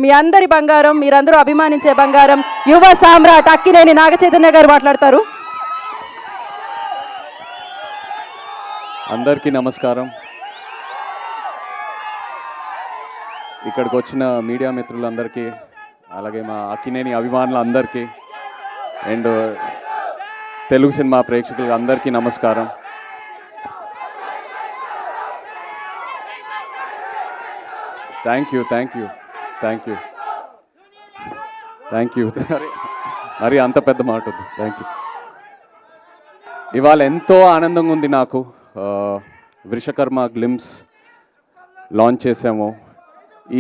ఇప్పుడు మీ అందరి బంగారం, మీరందరూ అభిమానించే బంగారం, యువ సామ్రాట్ అక్కినేని నాగచైతన్య గారు మాట్లాడతారు. అందరికీ నమస్కారం. ఇక్కడికి వచ్చిన మీడియా మిత్రులందరికీ, అలాగే మా అక్కినేని అభిమానులందరికీ అండ్ తెలుగు సినిమా ప్రేక్షకులకు అందరికీ నమస్కారం. థ్యాంక్ యూ మరి అంత పెద్ద మాట వద్దు. Thank you. ఇవాళ ఎంతో ఆనందంగా ఉంది నాకు. వృషకర్మ గ్లిమ్స్ లాంచ్ చేసాము.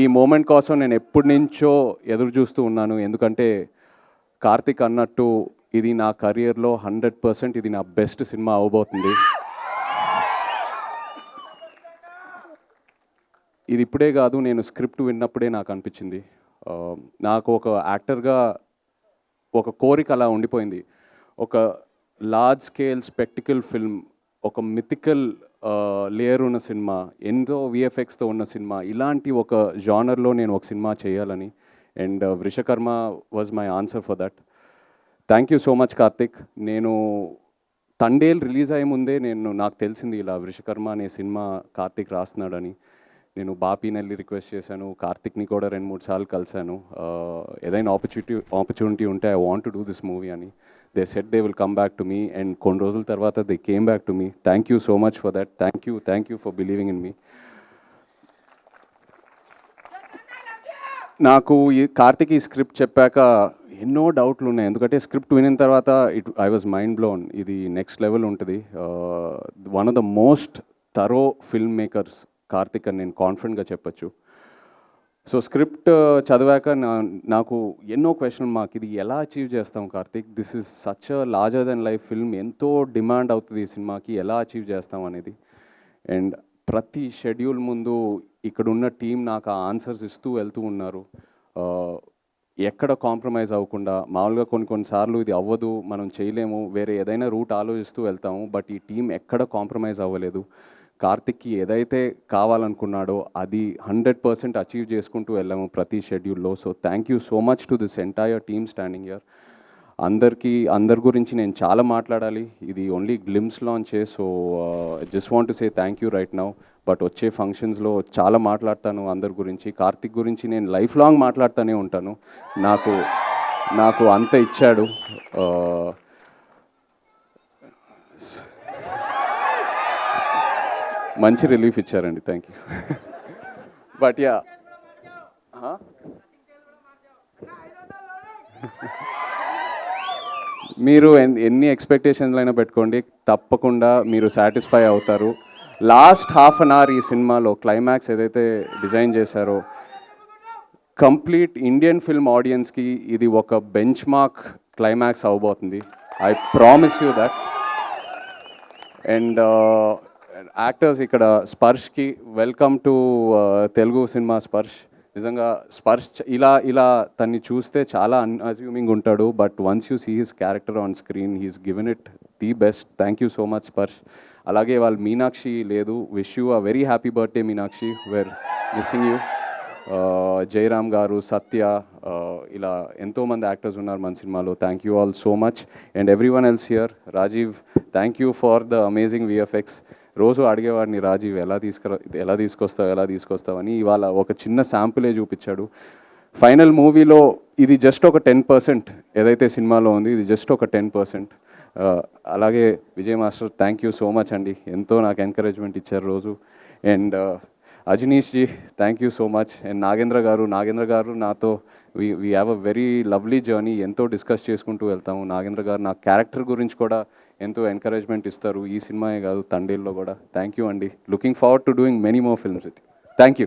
ఈ మూమెంట్ కోసం నేను ఎప్పటి నుంచో ఎదురు చూస్తూ ఉన్నాను. ఎందుకంటే కార్తిక్ అన్నట్టు ఇది నా కెరియర్లో 100% ఇది నా బెస్ట్ సినిమా అవబోతుంది. ఇది ఇప్పుడే కాదు, నేను స్క్రిప్ట్ విన్నప్పుడే నాకు అనిపించింది. నాకు ఒక యాక్టర్గా ఒక కోరిక అలా ఉండిపోయింది. ఒక లార్జ్ స్కేల్ స్పెక్టికల్ ఫిల్మ్, ఒక మిథికల్ లేయర్ ఉన్న సినిమా, ఎంతో విఎఫ్ఎక్స్తో ఉన్న సినిమా, ఇలాంటి ఒక జానర్లో నేను ఒక సినిమా చేయాలని. And Vrushakarma was my answer for that. Thank you so much Karthik. నేను తండేల్ రిలీజ్ అయ్యే ముందే నాకు తెలిసింది ఇలా వృషకర్మ అనే సినిమా కార్తిక్ రాస్తున్నాడని. నేను బాపీనెల్లి రిక్వెస్ట్ చేశాను, కార్తిక్ని కూడా 2-3 సార్లు కలిశాను. ఏదైనా ఆపర్చునిటీ ఉంటే I want to do this movie అని. They said they will come back to me and కొన్ని రోజుల తర్వాత they came back to me. Thank you so much for that. Thank you for believing in me. నాకు ఈ కార్తిక్ ఈ script చెప్పాక ఎన్నో డౌట్లు ఉన్నాయి. ఎందుకంటే స్క్రిప్ట్ వినిన తర్వాత ఐ వాజ్ మైండ్ బ్లోన్. ఇది నెక్స్ట్ లెవెల్ ఉంటుంది. One of the most thorough film makers Karthik అని నేను కాన్ఫిడెంట్గా చెప్పచ్చు. సో స్క్రిప్ట్ చదివాక నాకు ఎన్నో క్వశ్చన్ మార్క్. ఇది ఎలా అచీవ్ చేస్తాం Karthik? This is such a larger than life film. ఎంతో డిమాండ్ అవుతుంది ఈ సినిమాకి, ఎలా అచీవ్ చేస్తాం అనేది. అండ్ ప్రతి షెడ్యూల్ ముందు ఇక్కడున్న టీం నాకు ఆ ఆన్సర్స్ ఇస్తూ వెళ్తూ ఉన్నారు. ఎక్కడ కాంప్రమైజ్ అవ్వకుండా. మామూలుగా కొన్నిసార్లు ఇది అవ్వదు, మనం చేయలేము, వేరే ఏదైనా రూట్ ఆలోచిస్తూ వెళ్తాము. బట్ ఈ టీం ఎక్కడ కాంప్రమైజ్ అవ్వలేదు. కార్తిక్కి ఏదైతే కావాలనుకున్నాడో అది 100% అచీవ్ చేసుకుంటూ వెళ్ళాము ప్రతి షెడ్యూల్లో. So thank you so much to this entire team standing here. అందరి గురించి నేను చాలా మాట్లాడాలి. ఇది ఓన్లీ గ్లిమ్స్ లాంచే. So just want to say thank you right now. But వచ్చే ఫంక్షన్స్లో చాలా మాట్లాడతాను అందరి గురించి. కార్తిక్ గురించి నేను లైఫ్ లాంగ్ మాట్లాడుతూనే ఉంటాను. నాకు అంత ఇచ్చాడు. మంచి రిలీఫ్ ఇచ్చారండి. Thank you. బట్ యా, మీరు ఎన్ని ఎక్స్పెక్టేషన్లు అయినా పెట్టుకోండి, తప్పకుండా మీరు సాటిస్ఫై అవుతారు. లాస్ట్ హాఫ్ అన్ అవర్ ఈ సినిమాలో క్లైమాక్స్ ఏదైతే డిజైన్ చేశారో, కంప్లీట్ ఇండియన్ ఫిల్మ్ ఆడియన్స్కి ఇది ఒక బెంచ్ మార్క్ క్లైమాక్స్ అవబోతుంది. I promise you that. And actors ఇక్కడ స్పర్శ్కి వెల్కమ్ టు తెలుగు సినిమా. నిజంగా స్పర్శ్ ఇలా తన్ని చూస్తే చాలా అన్అజ్యూమింగ్ ఉంటాడు. But once you see his character on screen, he's given it the best. Thank you so much Sparsh. అలాగే వాళ్ళు మీనాక్షి లేదు, wish you a very happy birthday Meenakshi, we're missing you. Jayaram garu, Satya, ఇలా ఎంతోమంది యాక్టర్స్ ఉన్నారు మన సినిమాలో. Thank you all so much. And everyone else here. Rajiv, thank you for the amazing VFX. రోజు అడిగేవాడిని, రాజీవ్ ఎలా తీసుకొస్తావు అని. ఇవాళ ఒక చిన్న శాంపులే చూపించాడు. ఫైనల్ మూవీలో ఇది జస్ట్ ఒక 10%, ఏదైతే సినిమాలో ఉంది ఇది జస్ట్ ఒక 10%. అలాగే Vijay master, thank you so much అండి. ఎంతో నాకు ఎంకరేజ్మెంట్ ఇచ్చారు రోజు. And Ajaneesh ji, thank you so much. And Nagendra గారు నాతో we have a very lovely journey. ఎంతో డిస్కస్ చేసుకుంటూ వెళ్తాము. నాగేంద్ర గారు నా క్యారెక్టర్ గురించి కూడా ఎంతో ఎంకరేజ్మెంట్ ఇస్తారు. ఈ సినిమాయే కాదు, తండేల్లో కూడా. థ్యాంక్ యూ అండి. Looking forward to doing many more films with you. Thank you.